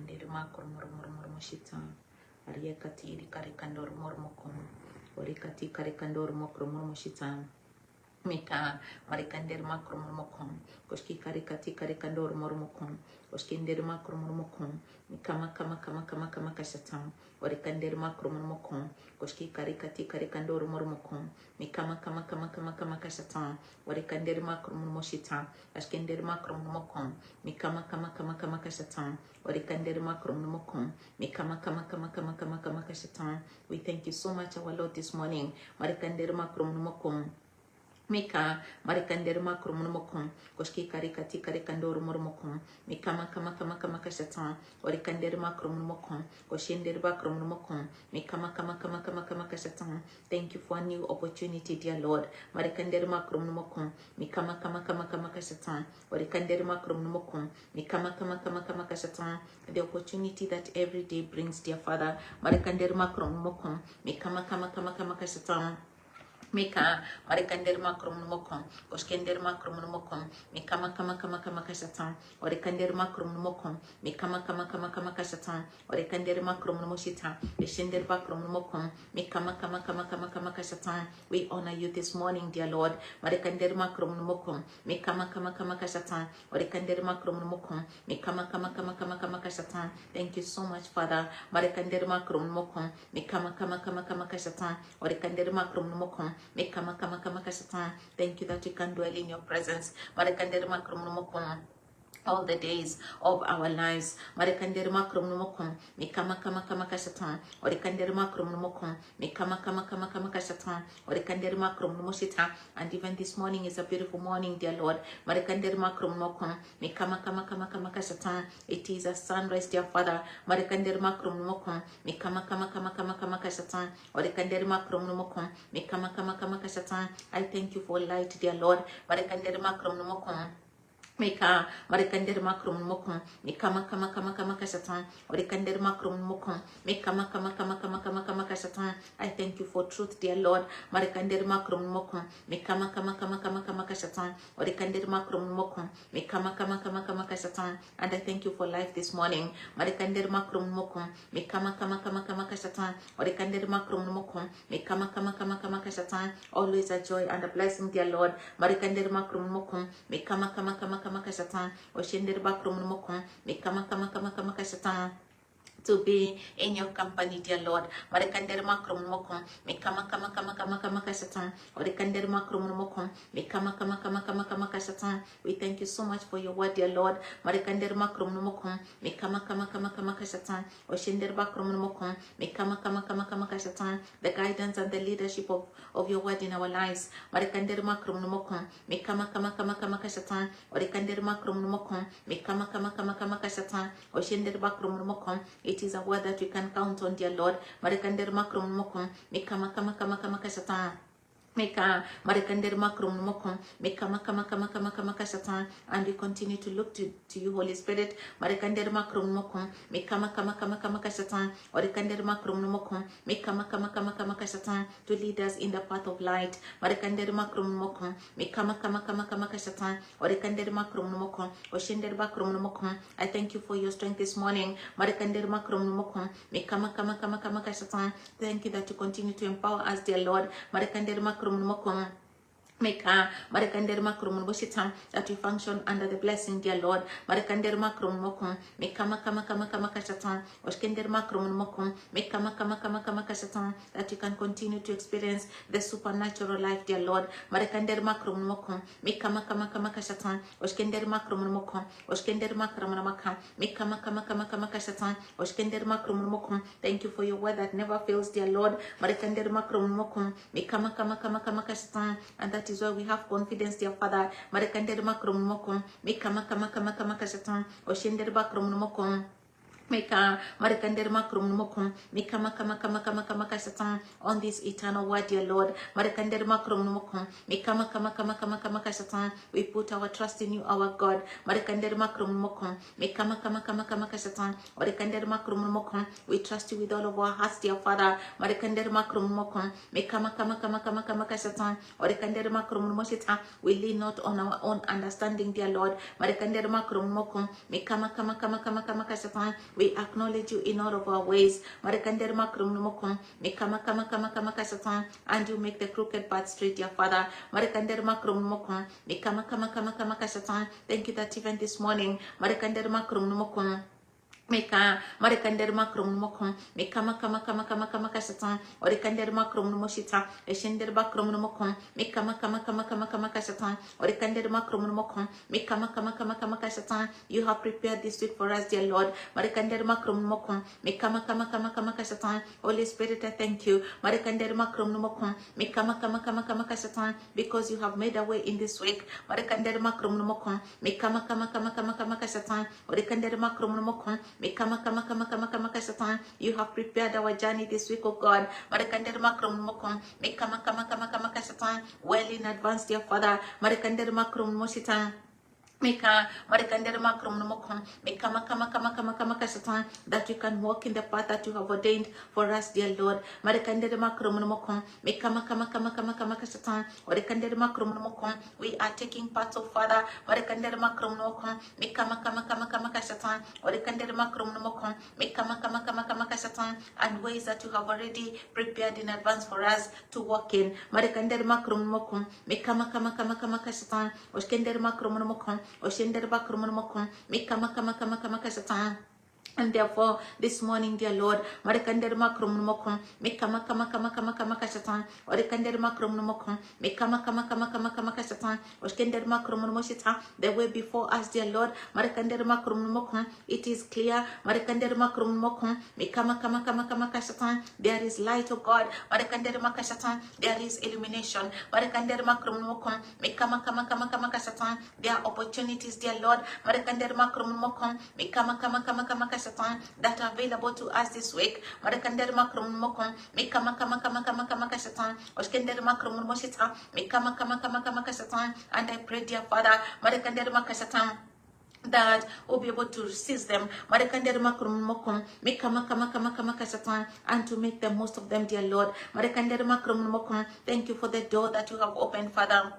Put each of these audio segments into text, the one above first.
Marikandere makro murmurmushita. Ariakati karikandor murmukum. Orikati karikandor mokro murmushita. Mika marikander makro murmukum. Koski karikati karikandor murmukum. Koskinder makro murmukum. Mika kama kasatan. Orikander makro murmukum. Koski karikati karikandor murmukum. Mika kama kasatan. Orikander makro murmushita. Askender makro murmukum. Mika kama kasatan. Orikander makro murmukum. Mika kama kasatan. We thank you so much, our Lord, this morning. Marikander makro murmukum. Mika marikandere makro murmukum koski karikati karikandor murmukum mika kama kasatan orikandere makro murmukum koshindere bakro murmukum mika kama kasatan. Thank you for a new opportunity, dear Lord. Marikandere makro murmukum mika kama kasatan orikandere makro murmukum mika kama kasatan. The opportunity that every day brings, dear Father. Marikandere makro murmukum mika kama kasatan. Mika marikander makrum mokom koskender makrum mokom mika kama kasatan orikander makrum mokom mika kama kasatan orikander makrum moshita ishender bakrum mokom mika kama kasatan. We honor you this morning, dear Lord. Marikander makrum mokom mika kama kasatan orikander makrum mokom mika kama kasatan. Thank you so much, Father. Marikander makrum mokom mika kama kasatan orikander makrum mokom. Kama kasatan. Thank you that we can dwell in your presence. Marikandere makrum mokum all the days of our lives. Marikandere makrum mokum mikama kama kasatan. Orikandere makrum mokum mikama kama kasatan. Orikandere makrum moshita. And even this morning is a beautiful morning, dear Lord. Marikandere makrum mokum mikama kama kasatan. It is a sunrise, dear Father. Marikandere makrum mokum mikama kama kasatan. Orikandere makrum mokum mikama kama kasatan. I thank you for light, dear Lord. Marikandere makrum mokum Mika marikander makrum mokum mikama kama kasatan orikander makrum mokum mikama kama kasatan. I thank you for truth, dear Lord. Marikander makrum mokum mikama kama kasatan orikander makrum mokum mikama kama kasatan. And I thank you for life this morning. Marikander makrum mokum mikama kama kasatan orikander makrum mokum mikama kama kasatan. Always a joy and a blessing, dear Lord. Marikander makrum mokum mikama kama kasatan oshender bakrum mokum mikama kama kasatan. To be in your company, dear Lord. Marikander makrum mokum mikama kama kasatan orikander makrum mokum mikama kama kasatan. We thank you so much for your word, dear Lord. Marikander makrum mokum mikama kama kasatan oshender bakrum mokum mikama kama kasatan. The guidance and the leadership of your word in our lives. Marikander makrum mokum mikama kama kasatan orikander makrum mokum mikama kama kasatan oshender bakrum mokum. It is a word that we can count on, dear Lord. Marikander makrum mokum mikama kama kasatan. Mika marikander makrum mokum mikama kama kasatan. And we continue to look to you, Holy Spirit. Marikander makrum mokum mikama kama kasatan orikander makrum mokum mikama kama kasatan. To lead us in the path of light. Marikander makrum mokum mikama kama kasatan orikander makrum mokum oshender bakrum mokum. I thank you for your strength this morning. Marikander makrum mokum mikama kama kasatan. Thank you that you continue to empower us, dear Lord. Marikander makrum mokum Mika marikander makrum boshitam, that we function under the blessing, dear Lord. Marikander makrum mokum mikama kama kasatan oshkender makrum mokum mikama kama kasatan. That you can continue to experience the supernatural life, dear Lord. Marikander makrum mokum mikama kama kasatan oshkender makrum mokum oshkender makram ramaka mikama kama kasatan oshkender makrum mokum. Thank you for your word that never fails, dear Lord. Marikander makrum mokum mikama kama kasatan. And that is why we have confidence, dear Father. Marikander makrum mokum mikama kama kasatan oshender bakrum mokum Mika marikander makrum mokum mikama kama kasatan. On this eternal word, dear Lord. Marikander makrum mokum mikama kama kasatan. We put our trust in you, our God. Marikander makrum mokum mikama kama kasatan orikander makrum mokum. We trust you with all of our hearts, dear Father. Marikander makrum mokum mikama kama kasatan orikander makrum moshita. We lean not on our own understanding, dear Lord. Marikander makrum mokum mikama kama kasatan. We acknowledge you in all of our ways. Marekandere makrum numokum. Mikama kama kama kama kasatan. And you make the crooked path straight, dear Father. Marekandere makrum numokum. Mikama kama kama kama kasatan. Thank you that even this morning, Marekandere makrum numokum. Meka marikander makrum mokon meka maka kasatan orikander makrum moshita eshender bakrum mokon meka maka kasatan orikander makrum mokon meka maka kasatan. You have prepared this week for us, dear Lord. Marikander makrum mokon meka maka kasatan. Holy Spirit, I thank you. Marikander makrum mokon meka maka kasatan, because you have made a way in this week. Marikander makrum mokon meka maka kasatan orikander makrum mokon. You have prepared our journey this week, oh God. Well in advance, dear Father. Meka marikander makrum nomokon meka maka kasatan, that you can walk in the path that you have ordained for us, dear Lord. Marikander makrum nomokon meka maka kasatan orikander makrum nomokon. We are taking part of Father. Marikander makrum nomokon meka maka kasatan orikander makrum nomokon meka maka kasatan, and ways that you have already prepared in advance for us to walk in. Marikander makrum nomokon meka maka kasatan orikander makrum nomokon. And therefore, this morning, dear Lord, marikander makrum numokum, meka maka kasatan, orikander makrum numokum, meka maka kasatan, orikander makrum numosita. The way before us, dear Lord, marikander makrum numokum, it is clear. Marikander makrum numokum, meka maka kasatan. There is light, oh God. Marikander makasatan. There is illumination. Marikander makrum numokum, meka maka kasatan. There are opportunities, dear Lord. Marikander makrum numokum, meka maka that are available to us this week. Marikander makrum mokon meka maka satan oskender makrum mosita meka maka satan. And I pray, dear Father, marikander makasatan, that we'll be able to seize them, marikander makrum mokon meka maka satan, and to make the most of them, dear Lord. Marikander makrum mokon. Thank you for the door that you have opened, Father.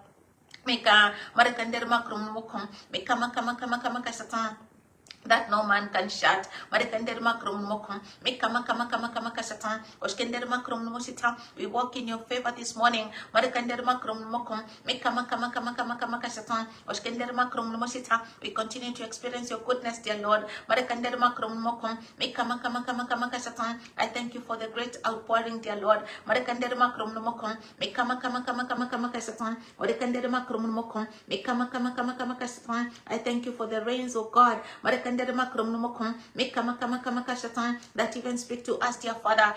Meka marikander makrum mokon meka maka satan, that no man can shut. Marikander makrum mokon meka maka satan oskender makrum mosita. We walk in your favor this morning. Marikander makrum mokon meka maka satan oskender makrum mosita. We continue to experience your goodness, dear Lord. Marikander makrum mokon meka maka satan. I thank you for the great outpouring, dear Lord. Marikander makrum mokon meka maka satan orikander makrum mokon meka maka satan. I thank you for the rains, oh God. That even speak to us, dear Father.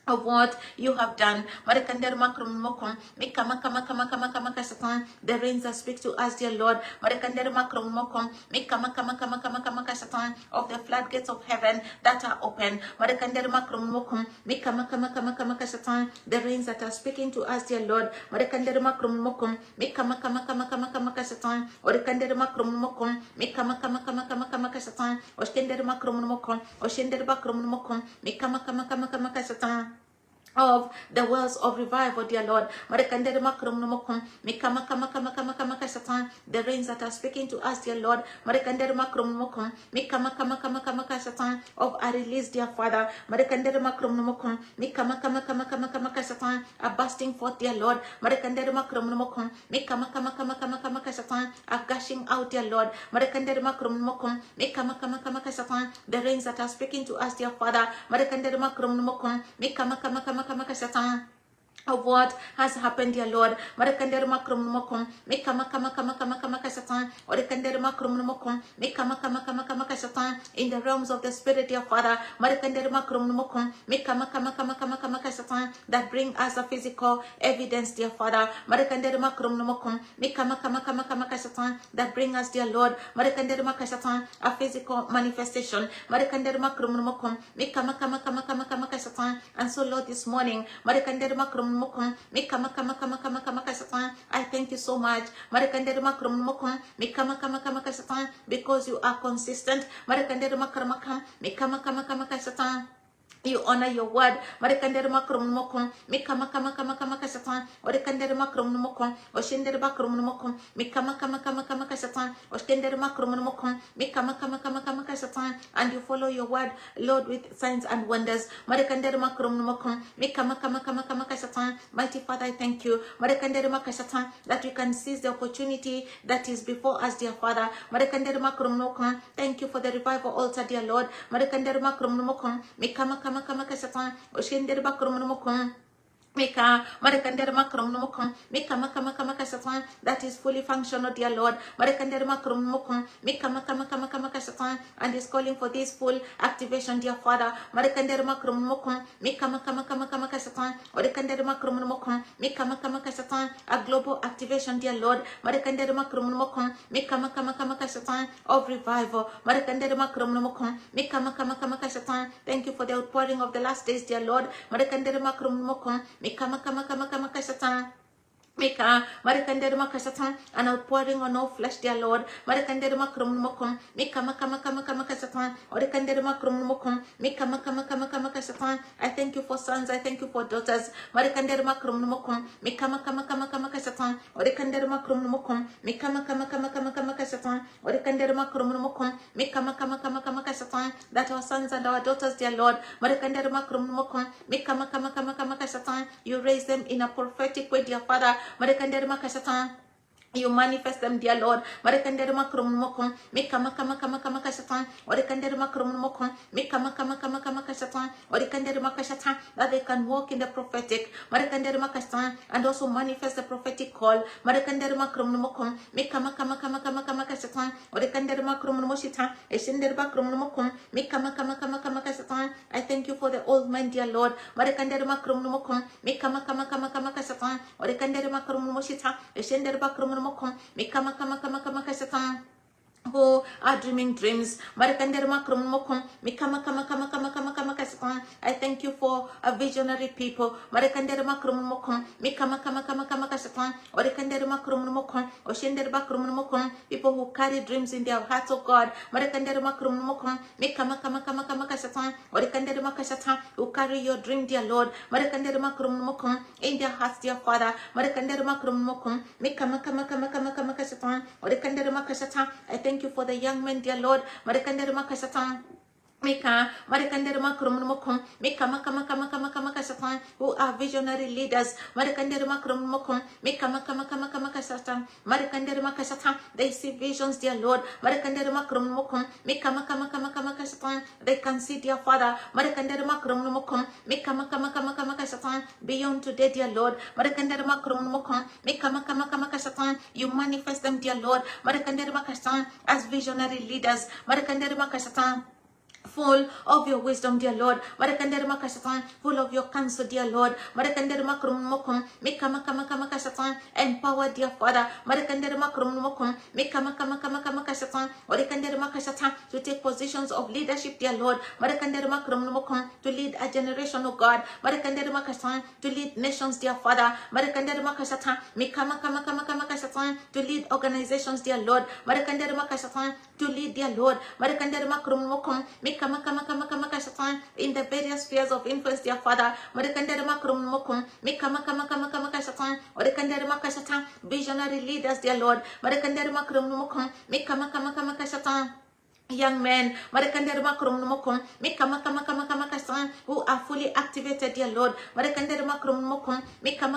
Of what you have done. The rains that speak to us, dear Lord. Of the floodgates of heaven that are open. The rains that are speaking to us, dear Lord. Of the wells of revival, dear Lord. The rains that are speaking to us, dear Lord. Of a release, dear Father. A bursting forth, dear Lord. A gushing out, dear Lord. The rains that are speaking to us, dear Father. Of what has happened, dear Lord. In the realms of the Spirit, dear Father. That bring us a physical evidence, dear Father. That bring us, dear Lord, a physical manifestation. And so, Lord, this morning, I thank you so much, because you are consistent. You honor your word. Marekandere makrum mokon. Mikama kama kama kama kasatan. Orekandere makrum mokon. Oshendere makrum mokon. Mikama kama kama kama kasatan. Oskendere makrum mokon. Mikama kama kama kama kasatan. And you follow your word, Lord, with signs and wonders. Marekandere makrum mokon. Mikama kama kama kama kasatan. Mighty Father, I thank you. Marekandere makasatan, that we can seize the opportunity that is before us, dear Father. Marekandere makrum mokon. Thank you for the revival altar, dear Lord. Marekandere makrum mokon. Mikama kama kama kasatan. Oshindere bakrum mokon. Mika Marekandere Makrum Mokon, Mika Maka Satan, that is fully functional, dear Lord. Marekandere Makrum Mokon, Mika Maka Satan, and is calling for this full activation, dear Father. Marekandere Makrum Mokon, Mika Maka Satan, Orekandere Makrum Mokon, Mika Maka Satan, a global activation, dear Lord. Marekandere Makrum Mokon, Mika Maka Satan, of revival. Marekandere Makrum Mokon, Mika Maka Satan, thank you for the outpouring of the last days, dear Lord. Marekandere Makrum Mokon, Mika Satan. Mika Marekandere Makasatan, an outpouring on all flesh, dear Lord. Marekandere Makrum Mokon, Mika Satan, Orekandere Makrum Mokon, Mika Satan. I thank you for sons, I thank you for daughters. Marekandere Makrum Mokon, Mika Satan, Orekandere Makrum Mokon, Mika Satan, Orekandere Makrum Mokon, Mika Satan, that our sons and our daughters, dear Lord. Marekandere Makrum Mokon, Mika Satan, you raise them in a prophetic way, dear Father. Marekandere Makasatan, you manifest them, dear Lord. Marekandere Makrum Mokon, Mika Satan, Orekandere Makrum Mokon, Mika Satan, Orekandere Makasatan, that they can walk in the prophetic, Marekandere Makasatan, and also manifest the prophetic call. Marekandere Makrum Mokon, Mika Satan, Orekandere Makrum Moshita, Eshendere Makrum Mokon, Mika Satan. I thank you for the old men, dear Lord. Marekandere Makrum Mokon, Mika Satan, Orekandere Makrum Moshita, Eshendere Makrum Mika Satan, who are dreaming dreams. Marekandere Makrum Mokon, Mika Satan. I thank you for a visionary people. Marekandere Makrum Mokon, Mika Satan, Orekandere Makrum Mokon, Oshendere Bakrum Mokon, people who carry dreams in their hearts, oh God. Marekandere Makrum Mokon, Mika Satan, Orekandere Satan, who carry your dream, dear Lord. Marekandere Makrum Mokon, in their hearts, dear Father. Marekandere Makrum Mokon, Mika Satan, Orekandere Satan. I thank you for the young men, dear Lord. Marekandere Makasatan. Mika Marekandere Makrum Mokon, Mika Satan, who are visionary leaders. Marekandere Makrum Mokon, Mika Satan, Marekandere Makasatan. They see visions, dear Lord. Marekandere Makrum Mokon, Mika Satan. They can see, dear Father. Marekandere Makrum Mokon, Mika Satan. Beyond today, dear Lord. Marekandere Makrum Mokon, Mika Satan. You manifest them, dear Lord. Marekandere Makasatan as visionary leaders. Marekandere Makasatan, full of your wisdom, dear Lord. Marekandere Makasatan, full of your counsel, dear Lord. Marekandere Makrum Mokon, Mika Satan, empower, dear Father. Marekandere Makrum Mokon, Mika Satan, Orekandere Makasatan, to take positions of leadership, dear Lord. Marekandere Makrum Mokon, to lead a generation, of God. Marekandere Makasatan, to lead nations, dear Father. Marekandere Makasatan, Mika Satan, to lead organizations, dear Lord. Marekandere Makasatan, to lead, dear Lord. Marekandere Makrum Mokon, Mika Satan, in the various spheres of influence, dear Father. Marekandere Makrum Mokon, Mika Satan, Orekandere Makasatan, visionary leaders, dear Lord. Marekandere Makrum Mokon, Mika Satan, young men, Marekandere Makrum Mokon, Mika Satan, who are fully activated, dear Lord. Marekandere Makrum Mokon, Mika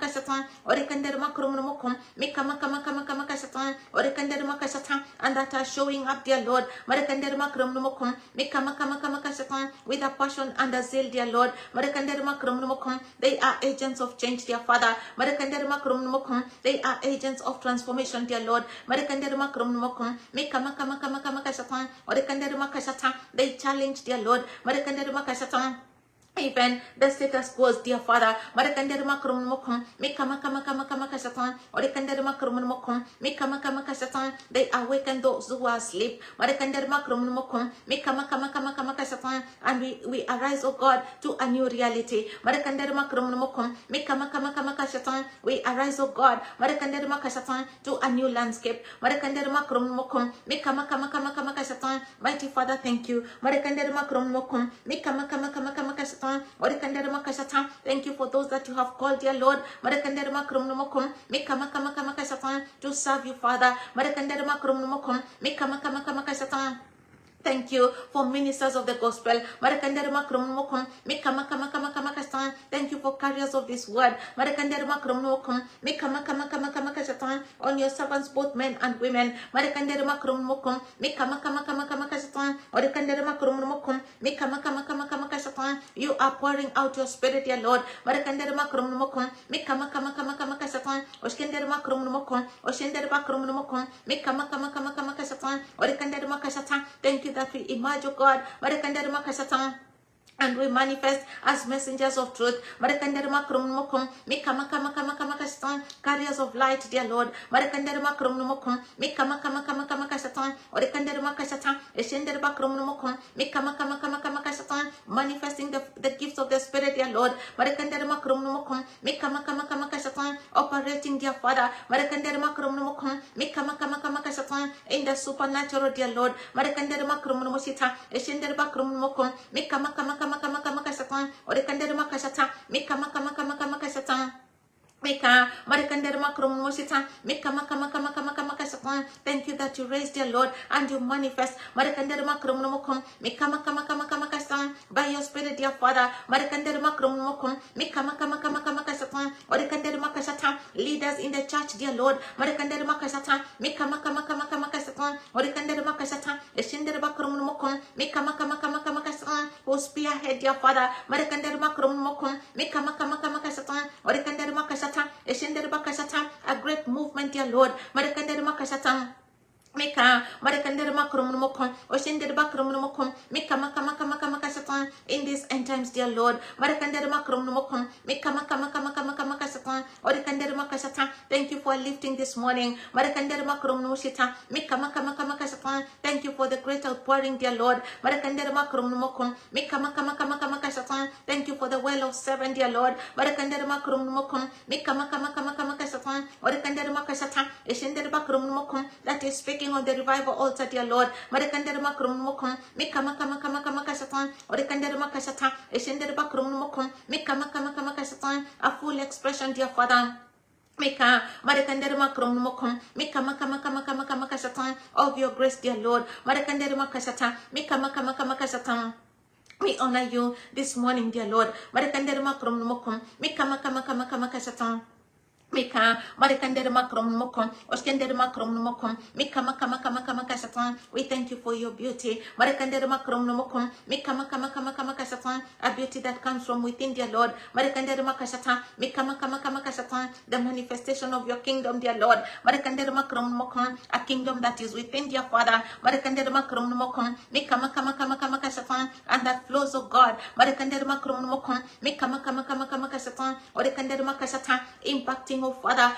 Satan, Orekandere Makrum Mokon, Mika Satan, Orekandere Satan, and that are showing up, dear Lord. Marekandere Makrum Mokon, Mika Satan, with a passion and a zeal, dear Lord. Marekandere Makrum Mokon, they are agents of change, dear Father. Marekandere Makrum Mokon, they are agents of transformation, dear Lord. Marekandere Makrum Mokon, Mika Satan, Orekandere Satan, they challenge, dear Lord. Marekandere Satan, even the status quo, dear Father, Marakandere Makrum Mokum, Mikama Kasatan, or the Kandere Makrum Mokum, Mikama Kasatan, they awaken those who are asleep, Marakandere Makrum Mokum, Mikama Kasatan, and we arise, oh God, to a new reality, Marakandere Makrum Mokum, Mikama Kasatan, we arise, oh God, Marakandere Makasatan, to a new landscape, Marakandere Makrum Mokum, Mikama Kasatan, mighty Father, thank you, Marakandere Makrum Mokum, Mikama Kasatan. Thank you for those that you have called, dear Lord, to serve you, Father. Thank you for ministers of the gospel. Thank you for carriers of this word. On your servants, both men and women. You are pouring out your spirit, dear Lord. Thank you that we emerge, oh God, and we manifest as messengers of truth. Carriers of light, dear Lord. Manifesting the gifts of the Spirit, dear Lord. Operating, dear Father. In the supernatural, dear Lord. Thank you that you raised, dear Lord, and you manifest by your spirit, dear Father. Leaders in the church, dear Lord. Who spearhead, dear Father. A great movement, dear Lord. In these end times, dear Lord. Thank you for lifting this morning. Thank you for the great outpouring, dear Lord. Thank you for the well of seven, dear Lord. That is speaking on the revival altar, dear Lord. A full expression, dear Father. Of your grace, dear Lord. We honor you this morning, dear Lord. We thank you for your beauty. A beauty that comes from within, dear Lord. The manifestation of your kingdom, dear Lord. A kingdom that is within, dear Father. And that flows, of God. Impacting, oh Father,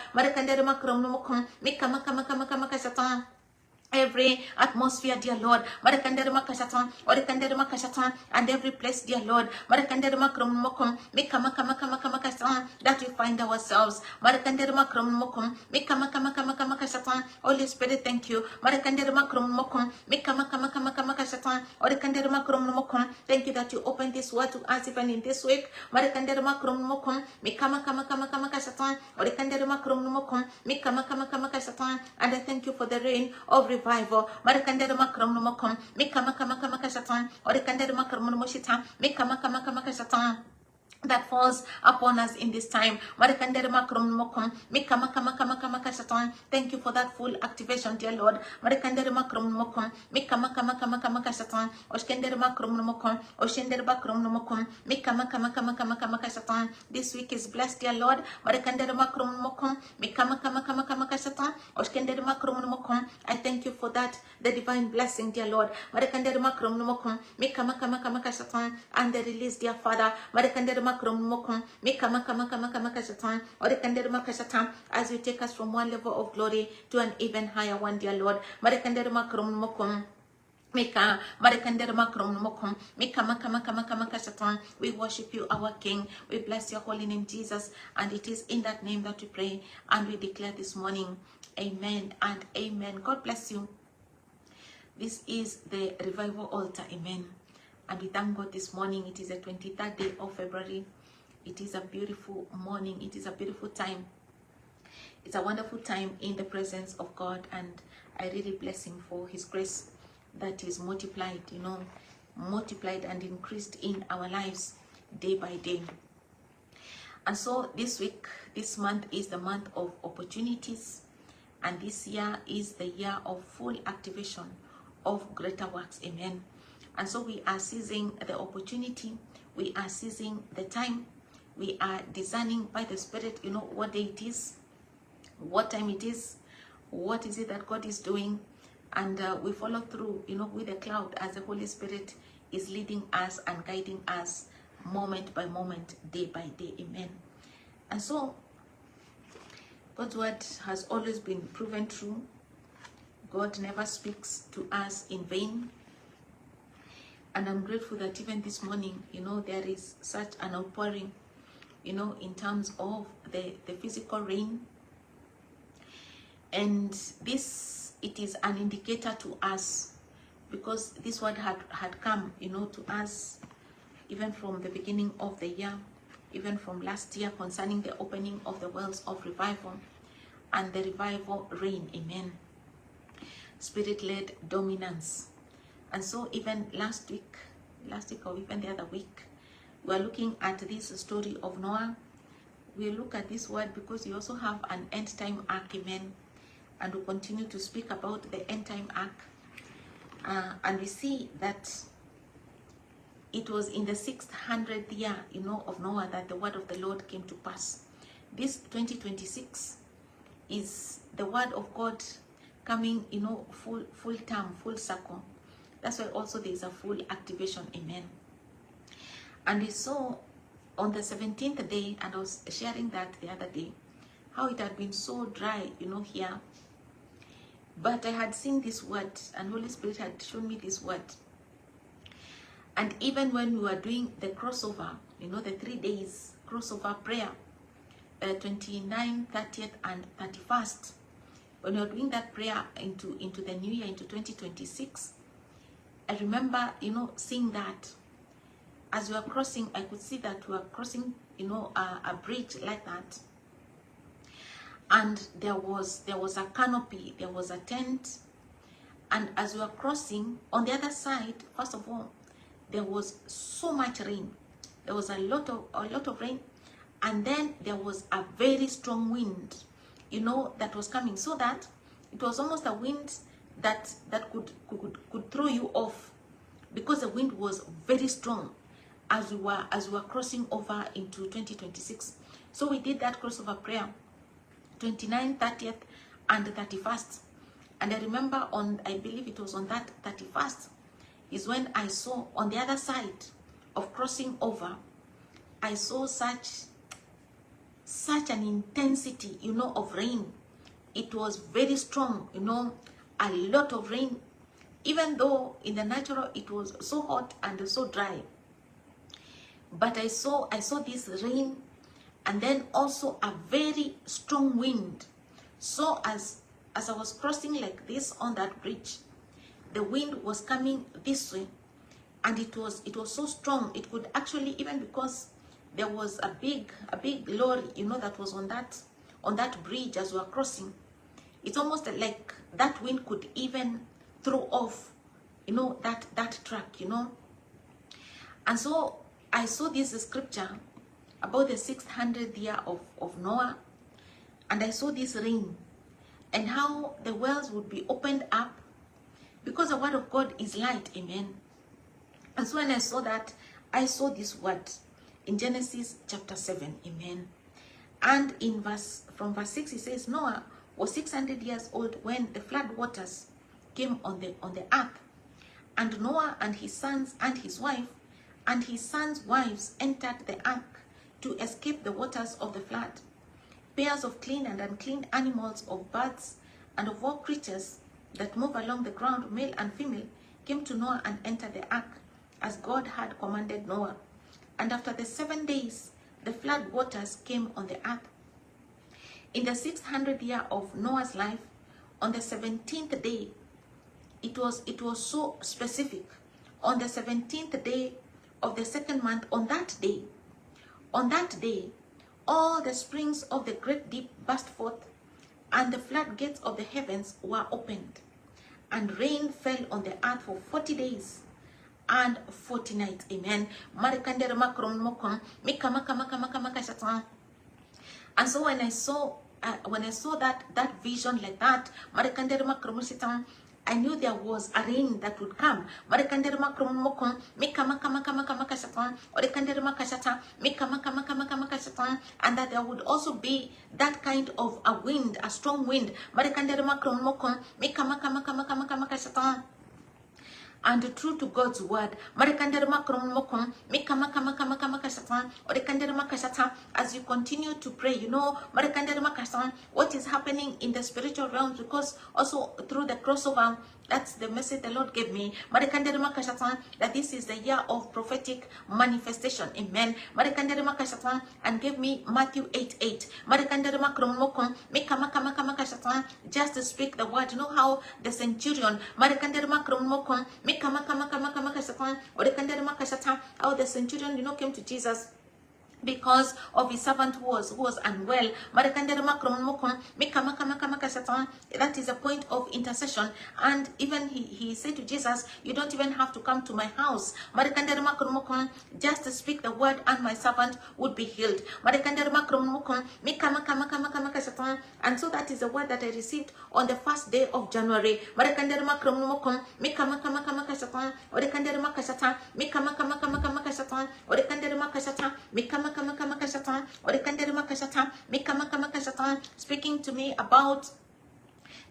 every atmosphere, dear Lord, and every place, dear Lord, that we find ourselves. Holy Spirit, thank you. Thank you that you opened this word to us even in this week. And I thank you for the rain of revival. that falls upon us in this time. Thank you for that full activation, dear Lord. This week is blessed, dear Lord. I thank you for that, the divine blessing, dear Lord. And the release, dear Father. As you take us from one level of glory to an even higher one, dear Lord. Mika, we worship you, our King. We bless your holy name, Jesus. And it is in that name that we pray and we declare this morning, amen and amen. God bless you. This is the revival altar, amen. And we thank God this morning. It is the 23rd day of February. It is a beautiful morning. It is a beautiful time. It's a wonderful time in the presence of God. And I really bless him for his grace that is multiplied, multiplied and increased in our lives day by day. And so this week, this month is the month of opportunities. And this year is the year of full activation of greater works, amen. And so we are seizing the opportunity, we are seizing the time, we are discerning by the Spirit, what day it is, what time it is, what is it that God is doing, and we follow through, with the cloud as the Holy Spirit is leading us and guiding us moment by moment, day by day, amen. And so God's word has always been proven true. God never speaks to us in vain. And I'm grateful that even this morning, there is such an outpouring, in terms of the physical rain. And this, it is an indicator to us, because this word had come, to us, even from the beginning of the year, even from last year, concerning the opening of the wells of revival and the revival rain, amen. Spirit-led dominance. And so even last week or even the other week, we're looking at this story of Noah. We look at this word because you also have an end time ark, amen. And we continue to speak about the end time ark. And we see that it was in the 600th year, of Noah that the word of the Lord came to pass. This 2026 is the word of God coming, full term, full circle. That's why also there is a full activation, amen. And we saw on the 17th day, and I was sharing that the other day, how it had been so dry, here. But I had seen this word, and Holy Spirit had shown me this word. And even when we were doing the crossover, the 3 days crossover prayer, 29th, 30th, and 31st, when we were doing that prayer into the new year, into 2026, I remember, seeing that as we were crossing, I could see that we were crossing, a bridge like that. And there was a canopy, there was a tent. And as we were crossing, on the other side, first of all, there was so much rain. There was a lot of rain. And then there was a very strong wind, that was coming. So that it was almost a wind that could throw you off, because the wind was very strong as we were crossing over into 2026. So we did that crossover prayer, 29th, 30th, and the 31st. And I remember I believe it was on that 31st, is when I saw on the other side of crossing over, I saw such an intensity, of rain. It was very strong, a lot of rain, even though in the natural it was so hot and so dry. But I saw this rain, and then also a very strong wind. So as I was crossing like this on that bridge, the wind was coming this way, and it was so strong. It could actually, even because there was a big lorry, that was on that bridge as we were crossing, it's almost like that wind could even throw off, that truck, And so I saw this scripture about the 600th year of Noah, and I saw this rain and how the wells would be opened up because the word of God is light. Amen. And so when I saw that, I saw this word in Genesis chapter 7. Amen. And from verse 6 it says, Noah was 600 years old when the flood waters came on the earth. And Noah and his sons and his wife and his sons' wives entered the ark to escape the waters of the flood. Pairs of clean and unclean animals, of birds, and of all creatures that move along the ground, male and female, came to Noah and entered the ark, as God had commanded Noah. And after the 7 days, the flood waters came on the earth. In the 600th year of Noah's life, on the 17th day, it was so specific. On the 17th day of the second month, on that day, all the springs of the great deep burst forth, and the floodgates of the heavens were opened, and rain fell on the earth for 40 days and 40 nights. Amen. And so when I saw that vision like that, I knew there was a rain that would come. And that there would also be that kind of a wind, a strong wind. And true to God's word, as you continue to pray, you know what is happening in the spiritual realms, because also through the crossover, that's the message the Lord gave me, that this is the year of prophetic manifestation. Amen. And gave me Matthew 8:8. Just to speak the word. You know how the centurion, how the centurion, came to Jesus because of his servant who was unwell. That is a point of intercession. And even he said to Jesus, you don't even have to come to my house. Just to speak the word and my servant would be healed. And so that is the word that I received on the first day of January. Speaking to me about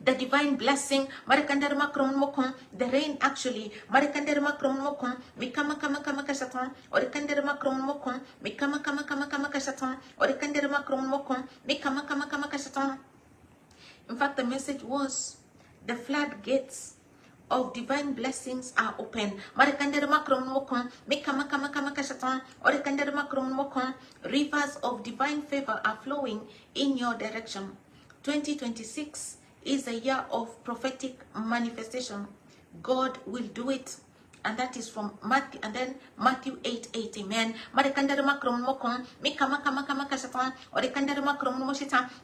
the divine blessing, the rain actually, in fact, the message was the floodgates of divine blessings are open. Rivers of divine favor are flowing in your direction. 2026 is a year of prophetic manifestation. God will do it. And that is from Matthew, and then Matthew 8:8. Amen.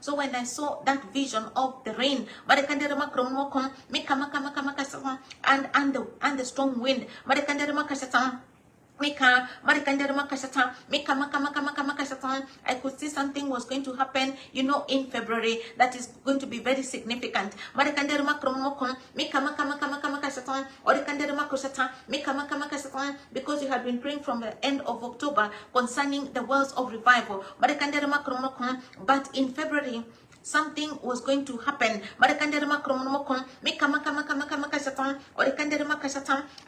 So when I saw that vision of the rain, and the strong wind, I could see something was going to happen, in February that is going to be very significant. Because you had been praying from the end of October concerning the wells of revival. But in February, something was going to happen.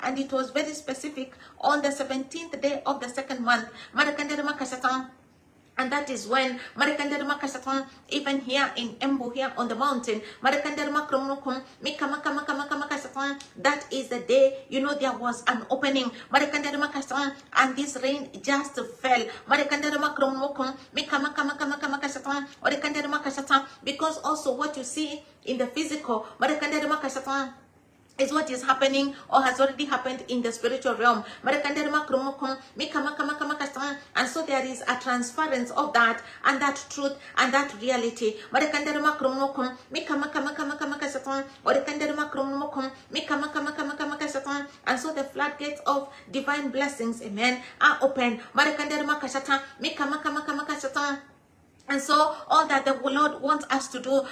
And it was very specific on the 17th day of the second month. And that is when, even here in Embu, here on the mountain, that is the day, there was an opening. And this rain just fell. Because also what you see in the physical, is what is happening or has already happened in the spiritual realm. And so there is a transference of that and that truth and that reality. And so the floodgates of divine blessings, amen, are open. And so all that the Lord wants us to do,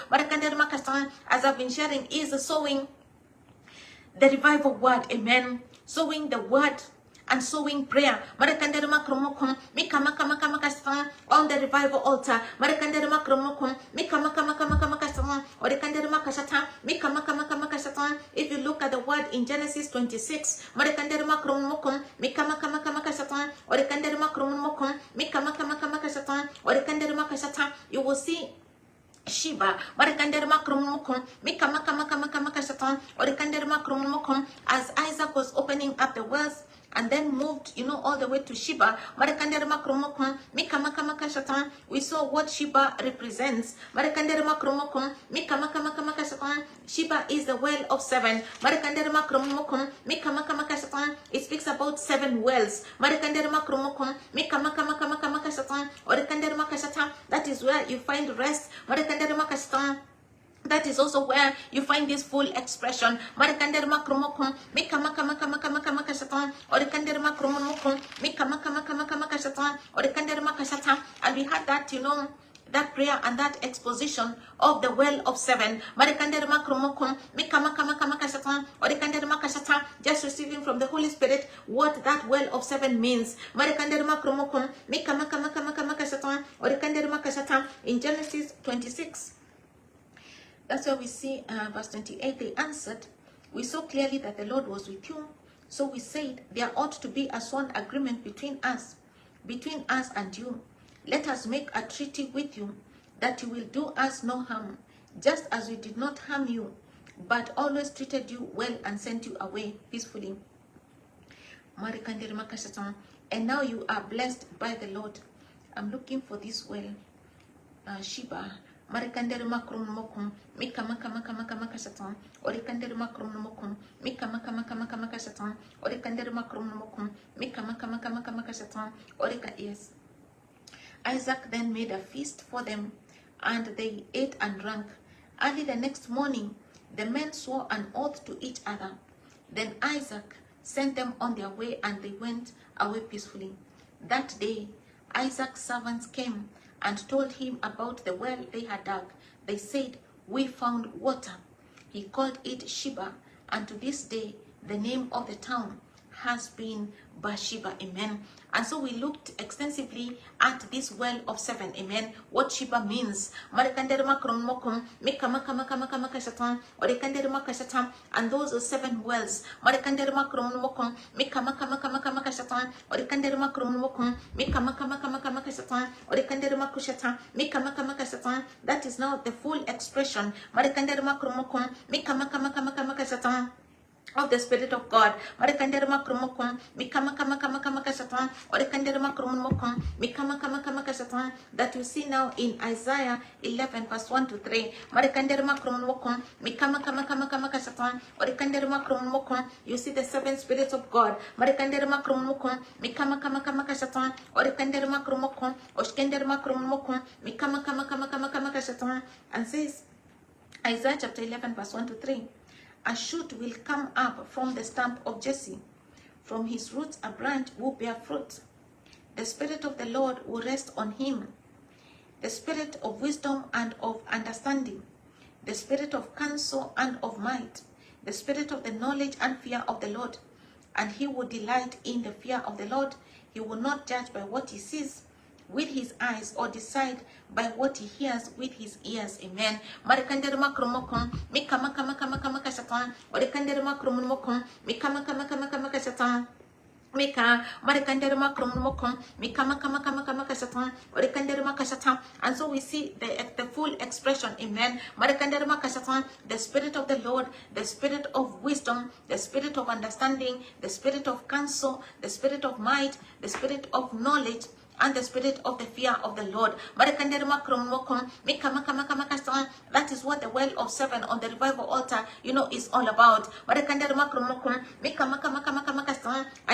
as I've been sharing, is sowing the revival word, amen, sowing the word and sowing prayer on the revival altar. If you look at the word in Genesis 26, you will see Shiba, as Isaac was opening up the wells and then moved, all the way to Sheba. We saw what Sheba represents. Sheba is the well of 7. It speaks about 7 wells. That is where you find rest. That is also where you find this full expression. And we had that, that prayer and that exposition of the well of 7. Just receiving from the Holy Spirit what that well of 7 means. In Genesis 26. That's where we see verse 28, they answered, we saw clearly that the Lord was with you. So we said, there ought to be a sworn agreement between us and you. Let us make a treaty with you, that you will do us no harm, just as we did not harm you, but always treated you well and sent you away peacefully. And now you are blessed by the Lord. I'm looking for this well, Sheba. Marikandere makrum mokum mika maka satan orikandere makrum mokum mika maka satan orikandere makrum mokum mika maka satan orika. Yes, Isaac then made a feast for them, and they ate and drank. Early the next morning the men swore an oath to each other. Then Isaac sent them on their way, and they went away peacefully. That day Isaac's servants came and told him about the well they had dug. They said, we found water. He called it Sheba, and to this day the name of the town has been Bathsheba. Amen. And so we looked extensively at this well of 7. Amen. What Sheba means. And those are 7 wells. That is now the full expression of the Spirit of God. That you see now in Isaiah 11 verse 1 to 3. You see the 7 spirits of God. And says Isaiah chapter 11 verse 1 to 3. A shoot will come up from the stump of Jesse. From his roots a branch will bear fruit. The Spirit of the Lord will rest on him. The Spirit of wisdom and of understanding. The Spirit of counsel and of might. The Spirit of the knowledge and fear of the Lord. And he will delight in the fear of the Lord. He will not judge by what he sees with his eyes, or decide by what he hears with his ears. Amen. And so we see the full expression. Amen. The Spirit of the Lord, the Spirit of wisdom, the Spirit of understanding, the Spirit of counsel, the Spirit of might, the Spirit of knowledge, and the Spirit of the fear of the Lord. That is what the well of 7 on the revival altar, is all about. And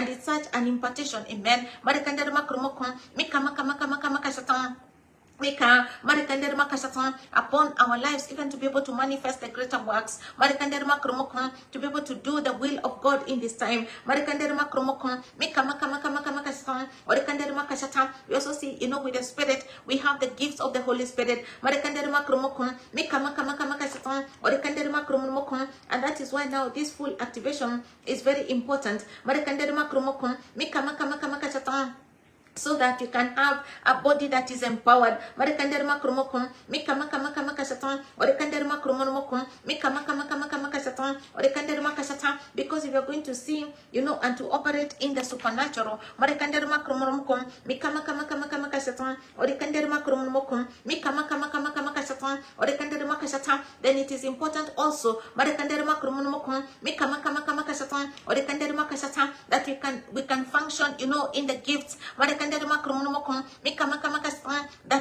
it's such an impartation. Amen. Mika, Marikanderma Kasatan, upon our lives, even to be able to manifest the greater works. Marikanderma Kromokon, to be able to do the will of God in this time. Marikanderma Kromokon, Mika Makamakama Kasatan, Marikanderma Kasatan. We also see, with the Spirit, we have the gifts of the Holy Spirit. Marikanderma Kromokon, Mika Makamakama Kasatan, Marikanderma Kromokon, and that is why now this full activation is very important. Marikanderma Kromokon, Mika Makamakama Kasatan, so that you can have a body that is empowered. Marikanderma Kromokum, Mika Maka Satan, or the Kanderma Kromokum, Mika Maka Satan, or the Kanderma Kasatan, because if you're going to see, and to operate in the supernatural, Marikanderma Kromokum, Mika Maka Satan, or the Kanderma Kromokum, Mika Maka Satan, or the Kanderma Kasatan, then it is important also, Marikanderma Kromokum, Mika Maka Satan, or the Kanderma Kasatan, that we can function, in the gifts, that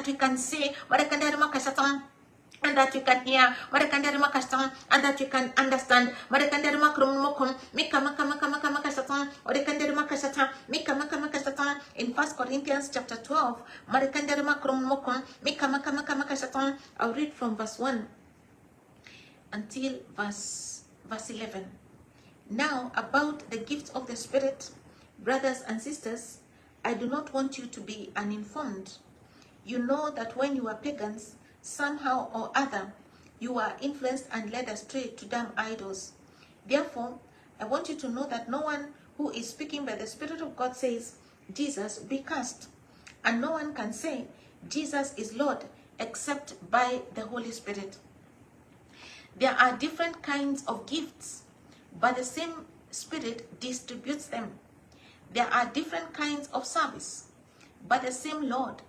we can see, and that you can hear, and that you can understand. In 1 Corinthians chapter 12, I'll read from verse 1 until verse 11. Now, about the gifts of the Spirit, brothers and sisters, I do not want you to be uninformed. You know that when you were pagans, somehow or other, you were influenced and led astray to damn idols. Therefore, I want you to know that no one who is speaking by the Spirit of God says, Jesus be cursed. And no one can say, Jesus is Lord, except by the Holy Spirit. There are different kinds of gifts, but the same Spirit distributes them. There are different kinds of service, but the same Lord.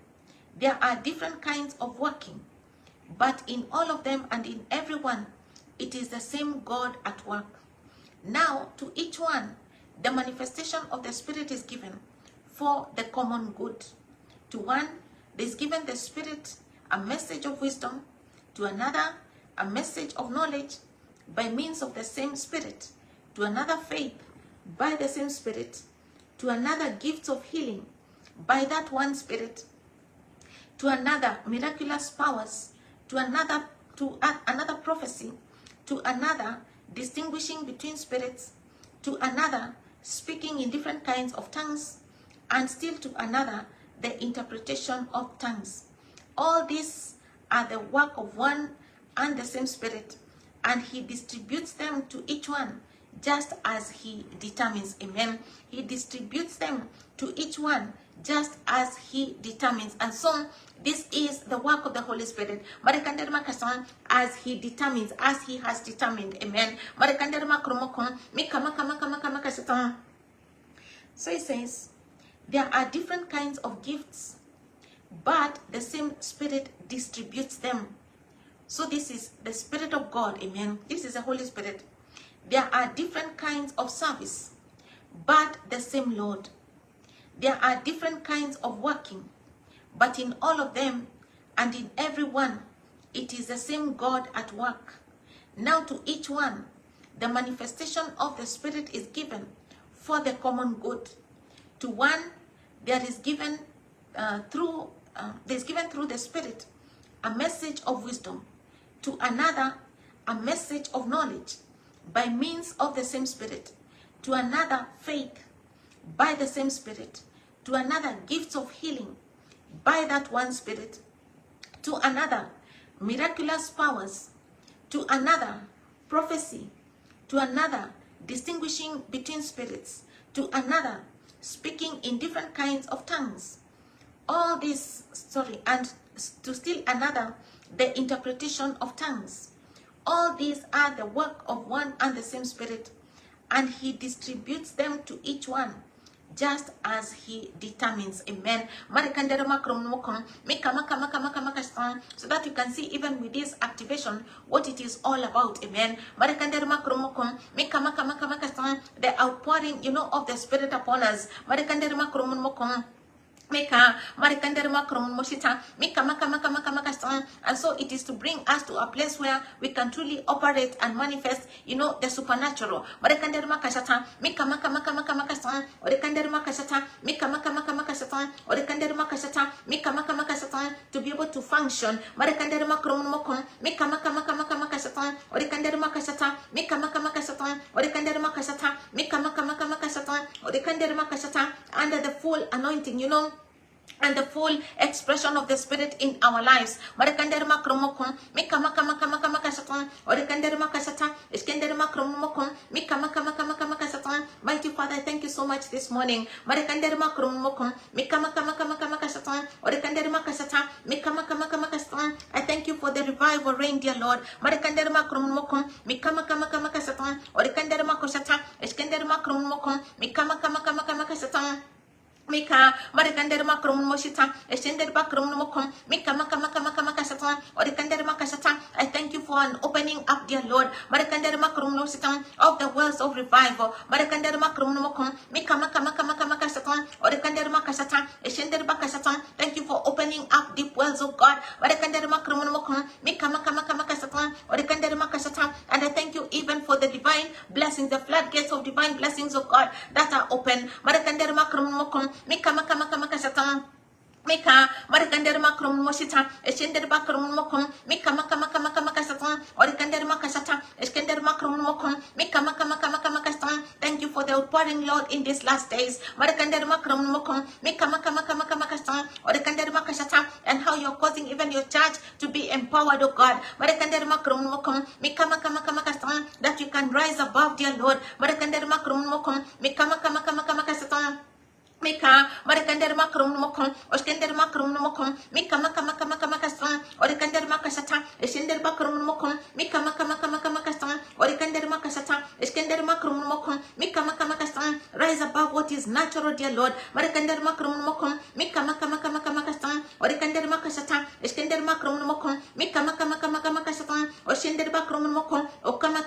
There are different kinds of working, but in all of them and in every one, it is the same God at work. Now, to each one, the manifestation of the Spirit is given for the common good. To one, there is given the Spirit a message of wisdom, to another, a message of knowledge by means of the same Spirit, to another faith by the same Spirit, to another gifts of healing by that one Spirit, to another miraculous powers, to another prophecy, to another distinguishing between spirits, to another speaking in different kinds of tongues, and still to another the interpretation of tongues. All these are the work of one and the same Spirit, and he distributes them to each one just as he determines. Amen. He distributes them to each one just as he determines. And so this is the work of the Holy Spirit, as he determines, as he has determined. Amen. So he says, there are different kinds of gifts, but the same Spirit distributes them. So this is the Spirit of God. Amen. This is the Holy Spirit. There are different kinds of service, but the same Lord. There are different kinds of working, but in all of them and in every one, it is the same God at work. Now to each one, the manifestation of the Spirit is given for the common good. To one, there is given through the Spirit a message of wisdom. To another, a message of knowledge by means of the same Spirit. To another, faith by the same Spirit. To another, gifts of healing by that one Spirit. To another, miraculous powers. To another, prophecy. To another, distinguishing between spirits. To another, speaking in different kinds of tongues. All this, and to still another, the interpretation of tongues. All these are the work of one and the same Spirit, and he distributes them to each one just as he determines. Amen. So that you can see even with this activation what it is all about. Amen. The outpouring, of the Spirit upon us. Mika, Marikanderma Kromoshita, Mika Maka, and so it is to bring us to a place where we can truly operate and manifest, the supernatural. Marikanderma Kashata, Mika Maka, Orikanderma Kashata, Mika Maka, Orikanderma Kashata, Mika Maka, to be able to function. Marikanderma Kromokon, Mika Maka, Orikanderma Kashata, Mika Maka, Orikanderma Kashata, Mika Maka, Orikanderma Kashata, under the full anointing, and the full expression of the Spirit in our lives. Marikanderma kromokon, Mika Maka, Orikanderma Kashata, Iskenderma kromokon, Mika Maka, Mighty Father, thank you so much this morning. Marikanderma kromokon, Mika Maka, Orikanderma Kashata, Mika Maka, I thank you for the revival rain, dear Lord. Marikanderma kromokon, Mika Maka, Orikanderma Kashata, Iskenderma kromokon, Mika Maka, Mika, Marikanderma Kromoshita, Extenderba Kromokom, Mika Maka, Orikanderma Kashata. I thank you for an opening up, dear Lord. Marikanderma Kromosita of the wells of revival. Marikanderma Kromokom, Mika Maka, Orikanderma Kashata, Extenderba Kashata. Thank you for opening up deep wells of God. Marikanderma Kromokom, Mika Maka, Orikanderma Kashata. And I thank you even for the divine blessings, the floodgates of divine blessings of God that are open. Marikanderma Kromokom, Mika Maka, Mika, Marikanderma Kromoshita, Extenderba Kromokom, Mika Maka, Orikanderma Kashata, Extenderma Kromokom, Mika Maka, thank you for the outpouring, Lord, in these last days. Marikanderma Kromokom, Mika Maka, Orikanderma Kashata, and how you're causing even your church to be empowered, oh God. Marikanderma Kromokom, Mika Maka, that you can rise above, dear Lord. Marikanderma Kromokom, Mika Maka, Mika, Marikanderma Kromokon, Oskenderma Kromokon, Mika Maka, Orikanderma Kashata, Eskenderba Kromokon, Mika Maka, Orikanderma Kashata, Eskenderma Kromokon, Mika Maka, rise above what is natural, dear Lord. Marikanderma Kromokon, Mika Maka, Orikanderma Kashata, Eskenderma Kromokon, Mika Maka, Oskenderba Kromokon, Okama,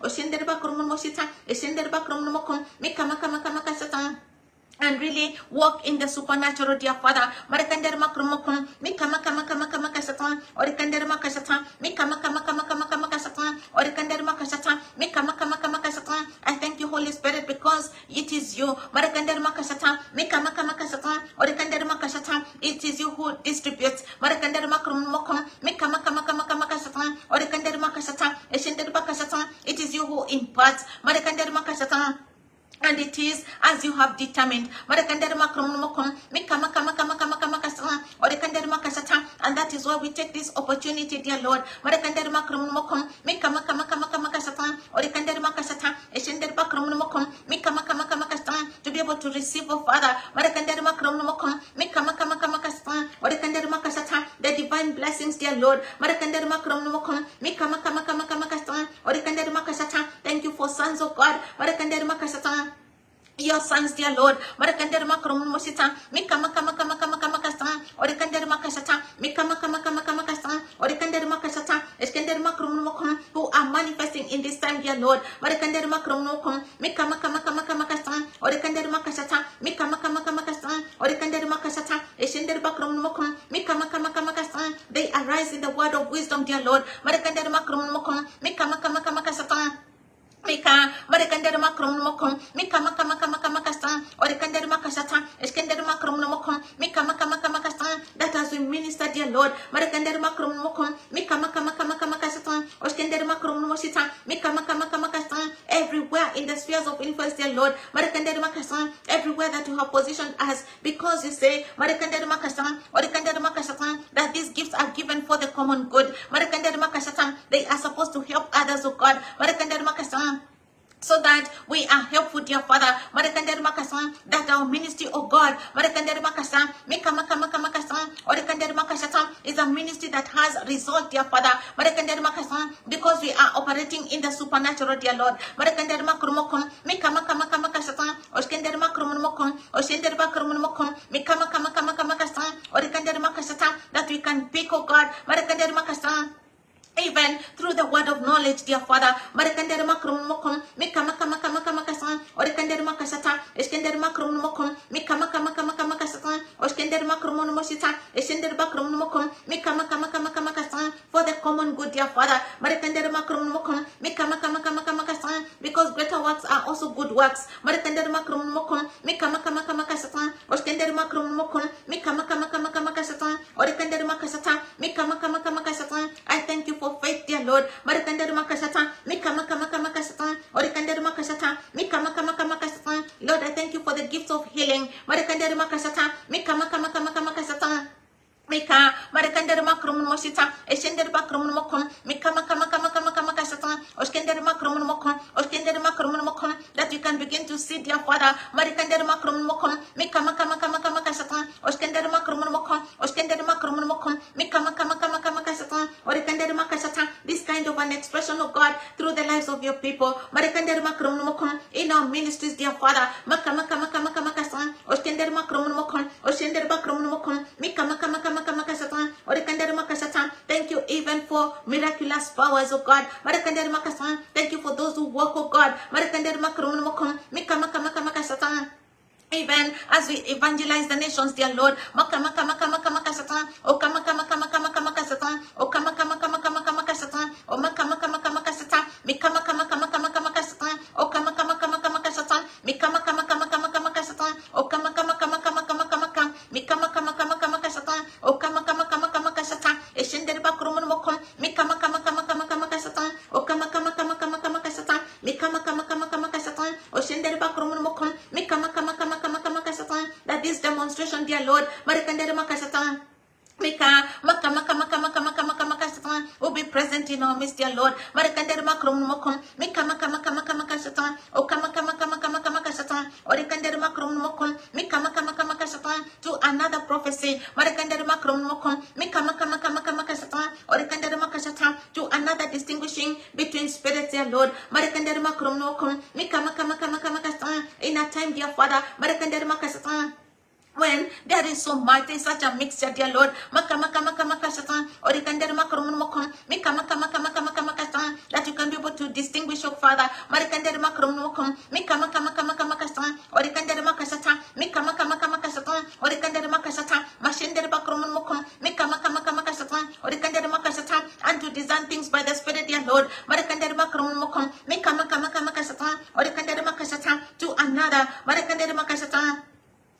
Oskenderba Kromosita, Eskenderba Kromokon, Mika Maka, and really walk in the supernatural, dear Father. Marikanderma Kromokon, Mika Maka, Orikanderma Kashata, Mika Maka, Orikanderma Kashata, Mika Maka, I thank you, Holy Spirit, because it is you. Marikanderma Kashata, Mika Maka, Orikanderma Kashata, it is you who distributes. Marikanderma Kromokon, Mika Maka, Orikanderma Kashata, Eshenderba Kashata, it is you who imparts. Marikanderma Kashata. And it is as you have determined. And that is why we take this opportunity, dear Lord. To be able to receive, oh Father, the divine blessings, dear Lord. Thank you for sons of God. Your sons, dear Lord. Marikanderma Kromosita, Mika Maka, Orikanderma Kashata, Mika Maka, Orikanderma Kashata, Eskenderma Kromokon, who are manifesting in this time, dear Lord. Marikanderma Kromokon, Mika Maka, Orikanderma Kashata, Mika Maka, Orikanderma Kashata, Eskenderma Kromokon, Mika Maka, they arise in the word of wisdom, dear Lord. Marikanderma Kromokon, Mika Maka, Mika, Marikanderma Kromokon, Mika Maka, Orikanderma Kashata, Eskenderma Kromokon, Mika Maka, that as we minister, dear Lord, Marikanderma Kromokon, Mika Maka, Oskenderma Kromosita, Mika Maka, everywhere in the spheres of influence, dear Lord, Marikanderma Kashata, everywhere that you have positioned us, because you say, Marikanderma Kashata, Orikanderma Kashata, that these gifts are given for the common good. Marikanderma Kashata, they are supposed to help others, oh God. Marikanderma Kashata, so that we are helpful, dear Father. That our ministry, oh God, is a ministry that has result, dear Father. Because we are operating in the supernatural, dear Lord. That we can pick, oh God, even through the word of knowledge, dear Father. because greater works are also good works. Marekandere makrum mokon, mikama kama kama kasatan, oskendere makrum mokon, mikama kama kama kama kasatan, orekandere makasatan, mikama kama kama kasatan. I thank you for faith, dear Lord. Marekandere makasatan, mikama kama kama kasatan, orekandere makasatan, mikama kama kama kasatan. Lord, I thank you for the gift of healing. Marekandere makasatan, mikama kama kama kama kasatan. Mika, Marekandere Macrum Mosita, Escender Bacrum Mocon, Mika Makama Kasatan, Oskender Macrum Mocon, Oskender Macrum Mocon, that you can begin to see, dear Father, Marekandere Macrum Mocon, Mika Makama Kasatan, Oskender Macrum Mocon, Oskender Macrum Mocon, Mika Makama Kasatan, Orekandere Makasatan, this kind of an expression of God through the lives of your people, Marekandere Macrum Mocon, in our ministries, dear Father, Makama Kasatan, Oskender Macrum Mocon, Oskender Bacrum Mocon, Mika Makama. Thank you even for miraculous powers, oh God. Thank you for those who walk, oh God. Even as we evangelize the nations, dear Lord, that this demonstration, dear Lord, will be present in our midst, dear Lord. To another prophecy, to another distinguishing between spirits, dear Lord. In a time, dear Father, when there is so mighty, such a mixture, dear Lord, that you can be able to distinguish, oh Father, and to discern things by the Spirit, dear Lord, to another,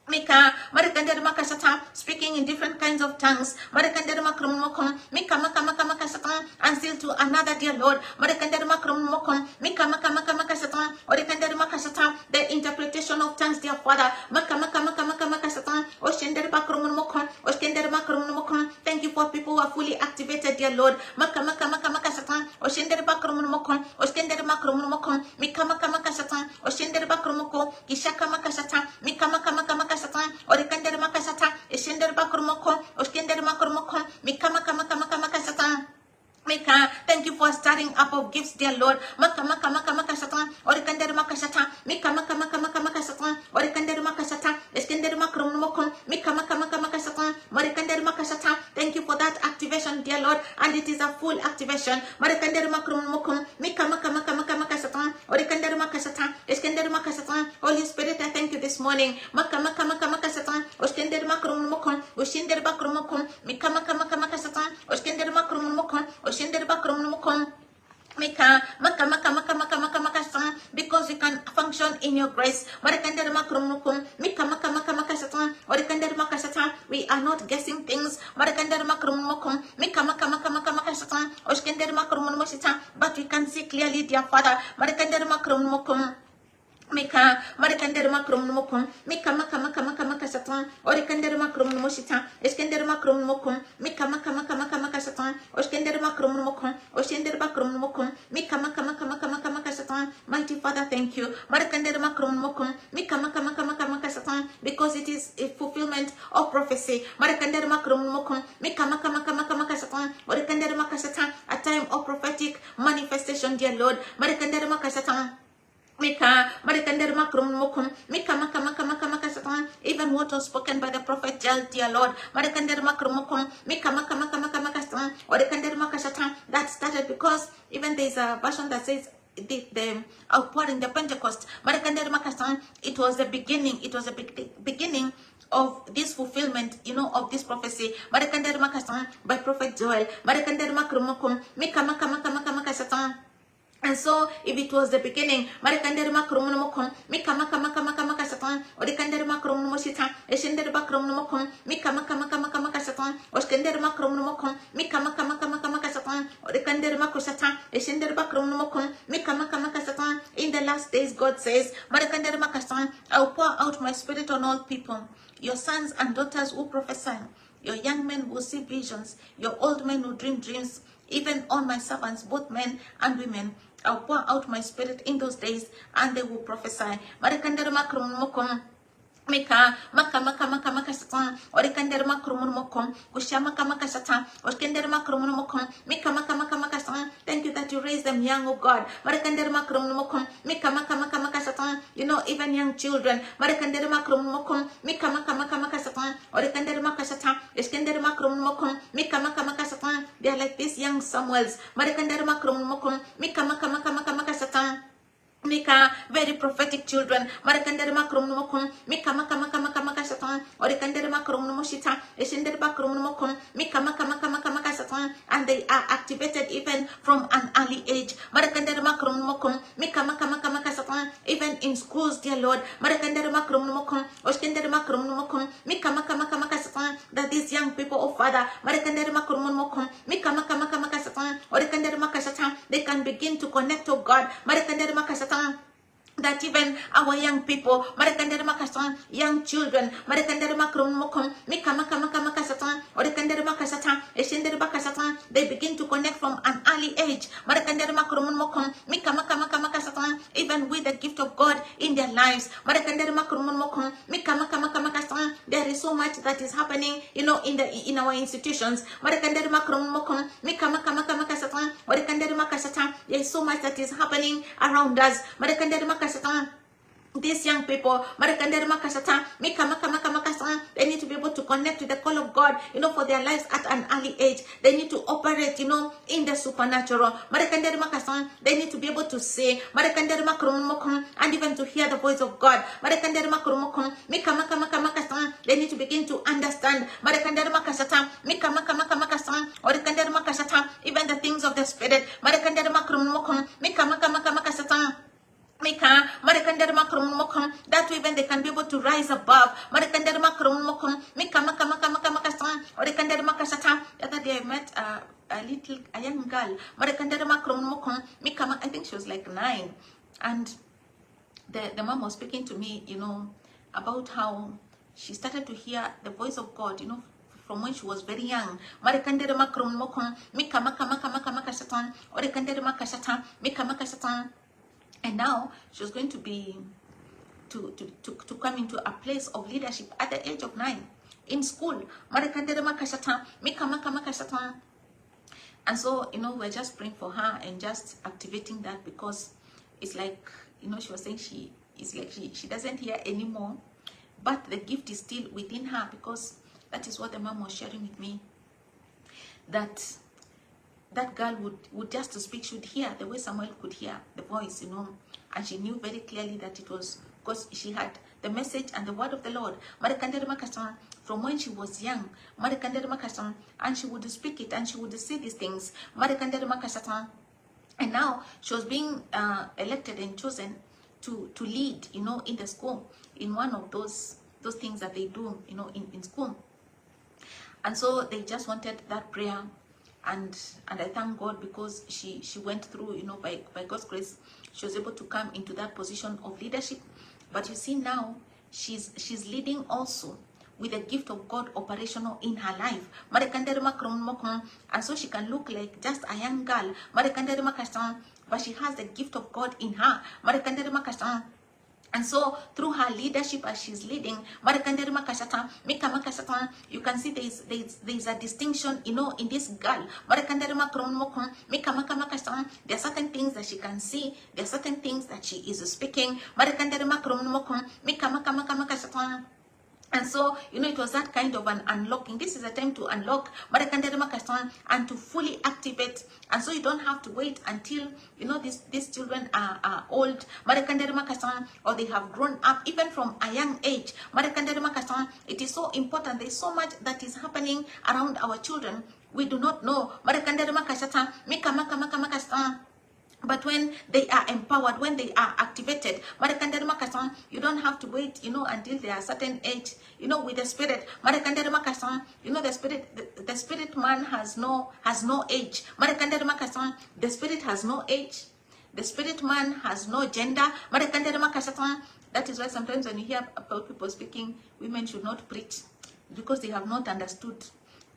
Mika, Marekandere Makasata, speaking in different kinds of tongues, Marekandere Makrumokon, Mika Makamakasatan, and still to another, dear Lord, Marekandere Makrumokon, Mika Makamakasatan, Orekandere Makasata, the interpretation of tongues, dear Father, Makamakasatan, Oshender Bakrumokon, Oshender Makrumokon. Thank you for people who are fully activated, dear Lord, Makamakasatan, Oshender Bakrumokon, Oshender Makrumokon, Mika Makamakasatan, Oshender Bakrumoko, Ishaka Makasatan, Mika Makamakasatan. Orikandere makasata, Eshender bakrumokon, Oskender makrumokon, Mikama kasatan. Mika, thank you for starting up of gifts, dear Lord. Makasatan, Orikandere makasata, Mikama kasatan, Orikandere makasata, Eskender makrumokon, Mikama kasatan, Marikandere makasata. Thank you for that activation, dear Lord, and it is a full activation. Marikandere makrumokon, Mikama kasatan, Orikandere makasata, Eskender makasatan. Holy Spirit, I thank you this morning. Makasatan, Oskender makrumokon, Oshinder bakrumokon, Mikama kasatan, Oskender makrumokon, Oshinder bakrumokon. Because we can function in your grace. We are not guessing things. But we can see clearly, dear Father. Mika, Marikandere Macrum Mokon, Mika Makasatan, Orikandere Macrum Moshita, Eskender Macrum Mokon, Mika Makasatan, Oskender Macrum Mokon, Oshender Bacrum Mokon, Mika Makasatan. Mighty Father, thank you. Marikandere Macrum Mokon, Mika Makasatan, because it is a fulfillment of prophecy. Marikandere Macrum Mokon, Mika Makasatan, Orikandere Makasatan, a time of prophetic manifestation, dear Lord. Marikandere Makasatan. Mika, even what was spoken by the prophet Joel, dear Lord, that started because even there's a version that says the outpouring, the Pentecost, it was the beginning, beginning of this fulfillment, of this prophecy, by prophet Joel, And so, if it was the beginning, Marikandere Makrum Mokon, Mika Maka Maka Maka Maka Satan, or the Kandere Makrum Mosita, Eshendere Bakrum Mokon, Mika Maka Maka Maka Maka Satan, or Skandere Makrum Mokon, Mika Maka Maka Maka Maka Satan, or the Kandere Makosatan, Eshendere Bakrum Mokon, Mika Maka Maka Satan. In the last days, God says, Marikandere Makasatan, I will pour out my spirit on all people. Your sons and daughters will prophesy. Your young men will see visions. Your old men will dream dreams. Even on my servants, both men and women, I'll pour out my spirit in those days, and they will prophesy. Mika maka maka maka maka satan orikandere makrumun mokom kusha maka maka satan orikandere makrumun mokom mika maka maka maka satan. Thank you that you raise them young, oh God. Marikandere makrumun mokom mika maka maka maka satan. You know, even young children. Marikandere makrumun mokom mika maka maka maka satan orikandere maka satan iskandere makrumun mokom mika maka maka satan. They are like these young Samuels. Marikandere makrumun mokom mika maka maka maka maka satan. Mika, very prophetic children. Marakandere makrum mokon, Mika maka maka maka maka satan, Orikandere makrum moshita, Eshendere bakrum mokon, Mika maka maka maka maka satan, and they are activated even from an early age. Marakandere makrum mokon, Mika maka maka maka satan, even in schools, dear Lord. Marakandere makrum mokon, Oskendere makrum mokon, Mika maka maka maka satan, that these young people, oh Father, Marakandere makrum mokon, Mika maka maka maka satan, Orikandere maka satan, they can begin to connect to God. Marakandere maka satan, that even our young people, young children, they begin to connect from an early age, even with the gift of God in their lives. There is so much that is happening, you know, in our institutions. There is so much that is happening around us. These young people, they need to be able to connect to the call of God, you know, for their lives at an early age. They need to operate, you know, in the supernatural. They need to be able to say, and even to hear the voice of God. They need to begin to understand, even the things of the Spirit. That even they can be able to rise above. The other day I met a young girl. I think she was like 9, and the mom was speaking to me, you know, about how she started to hear the voice of God, you know, from when she was very young. And now she was going to be to come into a place of leadership at the age of 9 in school. And so, you know, we're just praying for her and just activating that, because it's like, you know, she was saying she doesn't hear anymore, but the gift is still within her, because that is what the mom was sharing with me, that girl would just to speak, should hear the way Samuel could hear the voice, you know, and she knew very clearly that it was because she had the message and the word of the Lord from when she was young, and she would speak it and she would say these things. And now she was being elected and chosen to lead, you know, in the school, in one of those things that they do, you know, in school. And so they just wanted that prayer. And I thank God, because she went through, you know, by God's grace, she was able to come into that position of leadership. But you see, now she's leading also with the gift of God operational in her life. And so she can look like just a young girl, but she has the gift of God in her. And so through her leadership as she's leading, you can see there's a distinction, you know, in this girl. There are certain things that she can see, there are certain things that she is speaking. And so, you know, it was that kind of an unlocking. This is a time to unlock and to fully activate. And so you don't have to wait until, you know, these children are old, or they have grown up, even from a young age. It is so important. There's so much that is happening around our children. We do not know. But when they are empowered, when they are activated, you don't have to wait, until they are a certain age, with the spirit. The spirit man has no age. The spirit has no age. The spirit man has no gender. That is why sometimes when you hear about people speaking, women should not preach, because they have not understood.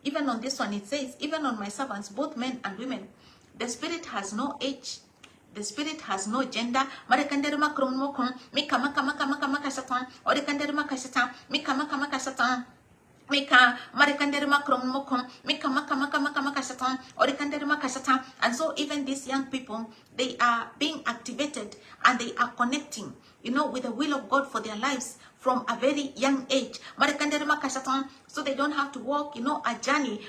Even on this one, it says, even on my servants, both men and women, the spirit has no age. The spirit has no gender. And so even these young people, they are being activated and they are connecting, with the will of God for their lives from a very young age. So they don't have to walk, a journey.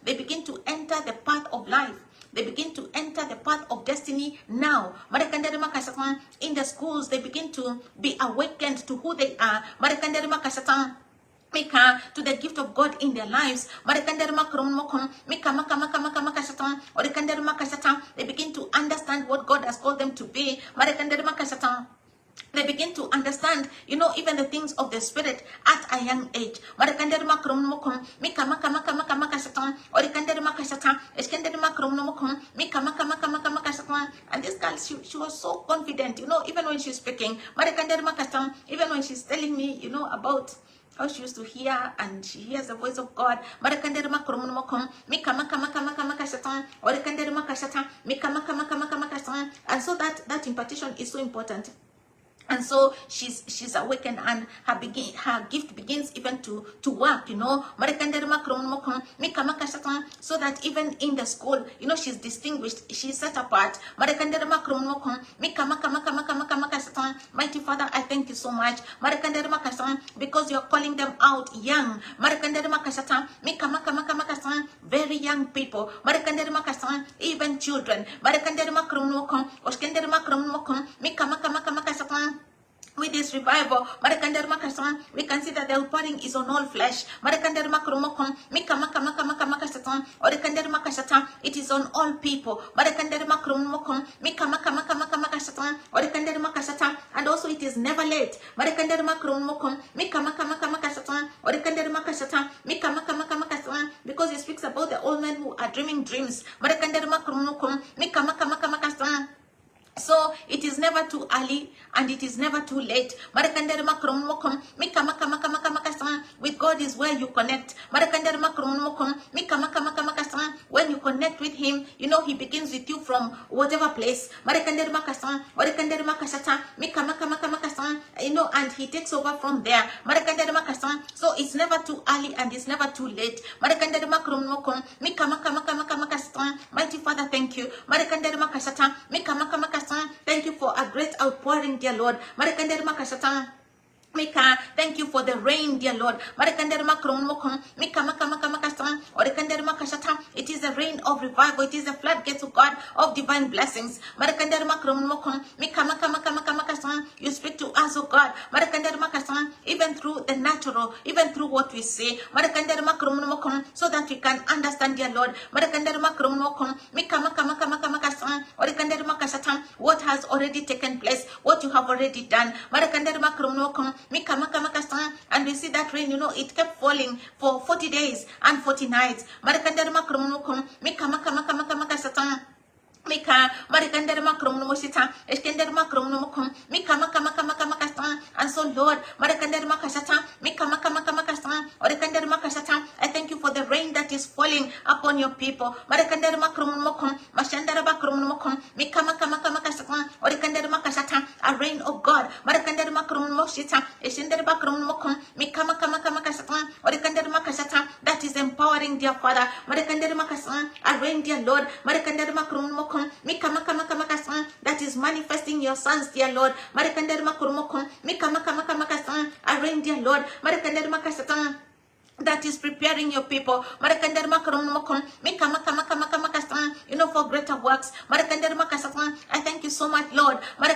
They begin to enter the path of life. They begin to enter the path of destiny now. In the schools, they begin to be awakened to who they are. To the gift of God in their lives. They begin to understand what God has called them to be. They begin to understand, even the things of the spirit at a young age. And this girl, she was so confident, even when she's speaking, even when she's telling me, about how she used to hear and she hears the voice of God. And so that impartation is so important. And so she's awakened, and her gift begins even to work, so that even in the school, she's distinguished, she's set apart. Mighty Father, I thank you so much, because you're calling them out young, very young people, even children, with this revival, we can see that the outpouring is on all flesh. It is on all people. And also it is never late. Because he speaks about the old men who are dreaming dreams. So it is never too early and it is never too late. With God is where you connect. When you connect with him, he begins with you from whatever place. And he takes over from there. So it's never too early and it's never too late. Mighty Father, thank you. Thank you for a great outpouring, dear Lord. Thank you for the rain, dear Lord. It is a rain of revival. It is a floodgates of God of divine blessings. You speak to us, oh God, even through the natural, even through what we say, so that we can understand, dear Lord, what has already taken place, what you have already done. And we see that rain, it kept falling for 40 days and 40 nights. And so Lord, I thank you for the rain that is falling upon your people. A rain of God. That is empowering, dear Father. A rain, dear Lord. That is manifesting your sons, dear Lord. A rain, dear Lord. That is preparing your people, for greater works. I thank you so much, Lord. I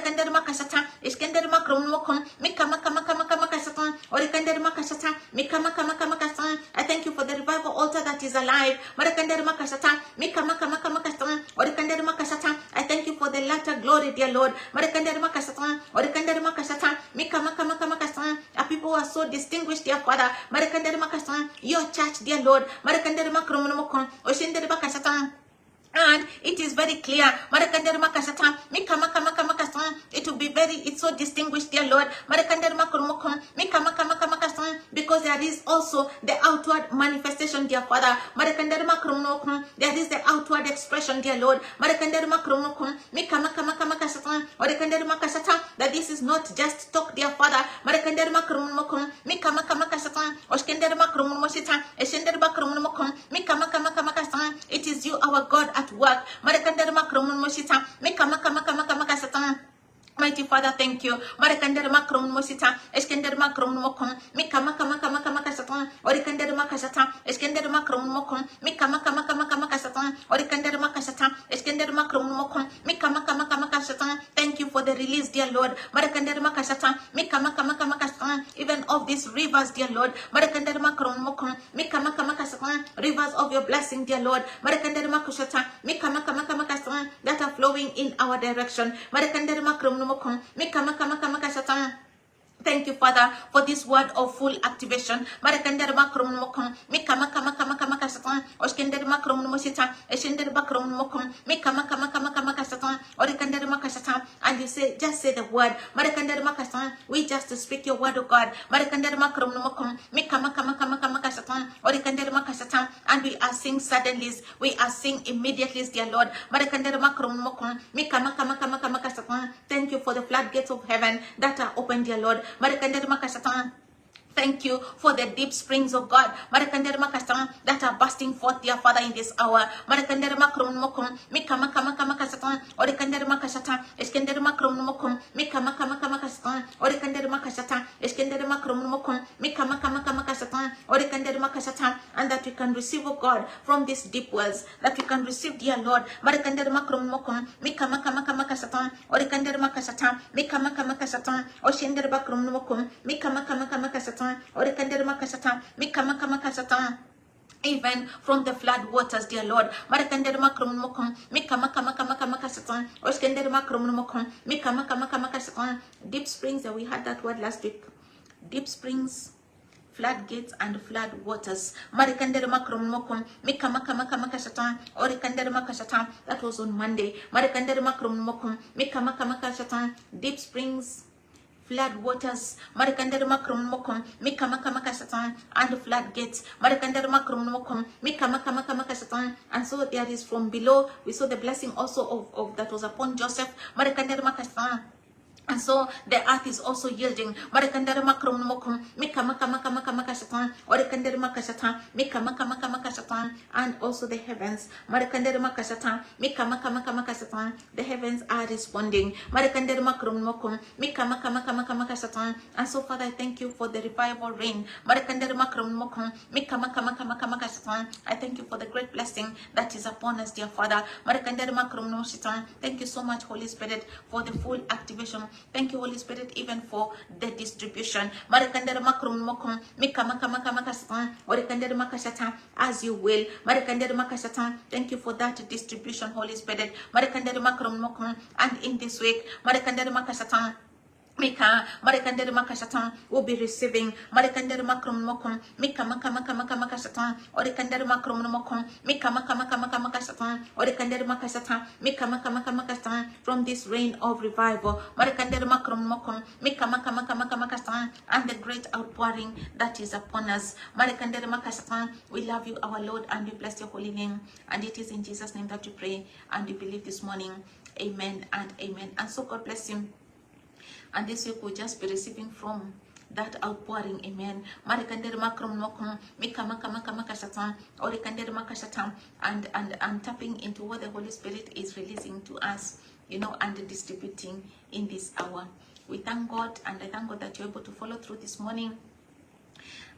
thank you for the revival altar that is alive. Marakandere makashata. Mika maka maka makashata. Orikandere makashata. I thank you for the latter glory, dear Lord. Marakandere makashata. Orikandere makashata. Mika maka maka makashata. A people who are so distinguished, dear Father. Marakandere makashata. Your church, dear Lord. Marakandere makromonomokon. Oshindere makashata. And it is very clear. It will be it's so distinguished, dear Lord. Because there is also the outward manifestation, dear Father. There is the outward expression, dear Lord. That this is not just talk, dear Father. It is you, our God, at work. Mighty Father, thank you. Marakandere makrom mosita, eskendere makrom mokom, mikama kama kama kama kasatan, orikandere makasata, eskendere makrom mokom, mikama kama kama kama kasatan, orikandere makasata, eskendere makrom mokom, mikama kama kama kasatan. Thank you for the release, dear Lord. Marakandere makasata, mikama kama kama kasatan, even of these rivers, dear Lord. Marakandere makrom mokom, mikama kama kasatan, rivers of your blessing, dear Lord. Marakandere makashata, mikama kama kama kasatan, that are flowing in our direction. Marakandere makrom Thank you, Father, for this word of full activation. And you say, just say the word. We just speak your word, of God. And we are seeing suddenlies. We are seeing immediately, dear Lord. Thank you for the floodgates of heaven that are open, dear Lord. Thank you for the deep springs of God that are bursting forth, dear Father, in this hour. And that we can receive, oh God, from these deep wells, that we can receive, dear Lord. Even from the flood waters, dear Lord. Deep springs, we had that word last week. Deep springs, floodgates, and flood waters. That was on Monday. Deep springs, flood waters, and floodgates. And so there is from below, we saw the blessing also of that was upon Joseph. And so the earth is also yielding. And also the heavens. The heavens are responding. And so, Father, I thank you for the revival rain. I thank you for the great blessing that is upon us, dear Father. Thank you so much, Holy Spirit, for the full activation. Thank you, Holy Spirit, even for the distribution. As you will. Thank you for that distribution, Holy Spirit. And in this week, will be receiving from this rain of revival and the great outpouring that is upon us. We love you, our Lord, and we bless your holy name. And it is in Jesus' name that we pray and we believe this morning. Amen and amen. And so God bless you. And this week we'll just be receiving from that outpouring, amen. And tapping into what the Holy Spirit is releasing to us, and distributing in this hour. We thank God, and I thank God that you're able to follow through this morning.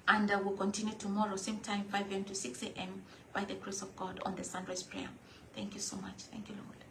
And we'll continue tomorrow, same time, 5 a.m. to 6 a.m. by the grace of God on the sunrise prayer. Thank you so much. Thank you, Lord.